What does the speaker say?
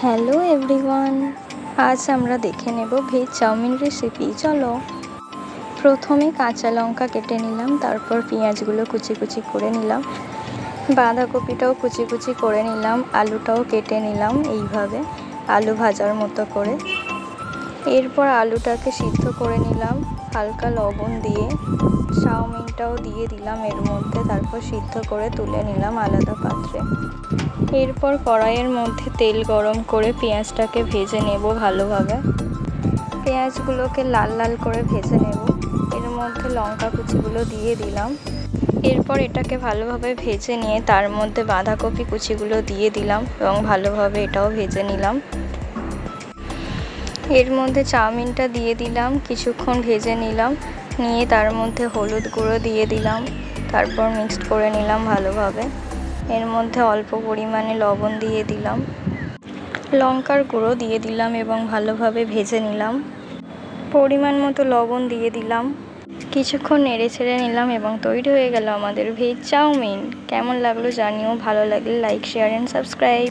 Hello everyone, আজ আমরা দেখে নেব ভেজ চাউমিন রেসিপি। চলো, প্রথমে কাঁচা লঙ্কা কেটে নিলাম, তারপর পেঁয়াজগুলো কুচি কুচি করে নিলাম, বাঁধাকপিটাও কুচি কুচি করে নিলাম, আলুটাও কেটে নিলাম এইভাবে আলু ভাজার মতো করে। এরপর আলুটাকে সিদ্ধ করে নিলাম হালকা লবণ দিয়ে, চাউমিনটাও দিয়ে দিলাম এর মধ্যে, তারপর সিদ্ধ করে তুলে নিলাম আলাদা পাত্রে। এরপর কড়াইয়ের মধ্যে তেল গরম করে পেঁয়াজটাকে ভেজে নেব ভালোভাবে। পেঁয়াজগুলোকে লাল লাল করে ভেজে নেব। এর মধ্যে লঙ্কা কুচিগুলো দিয়ে দিলাম। এরপর এটাকে ভালোভাবে ভেজে নিয়ে তার মধ্যে বাঁধাকপি কুচিগুলো দিয়ে দিলাম এবং ভালোভাবে এটাও ভেজে নিলাম। এর মধ্যে চাউমিনটা দিয়ে দিলাম, কিছুক্ষণ ভেজে নিলাম, নিয়ে তার মধ্যে হলুদ গুঁড়ো দিয়ে দিলাম, তারপর মিক্সড করে নিলাম ভালোভাবে। এর মধ্যে অল্প পরিমাণে লবণ দিয়ে দিলাম, লঙ্কার গুঁড়ো দিয়ে দিলাম এবং ভালোভাবে ভেজে নিলাম। পরিমাণ মতো লবণ দিয়ে দিলাম, কিছুক্ষণ নেড়ে ছেড়ে নিলাম এবং তৈরি হয়ে গেল আমাদের ভেজ চাউমিন। কেমন লাগলো জানিও, ভালো লাগলে লাইক, শেয়ার অ্যান্ড সাবস্ক্রাইব।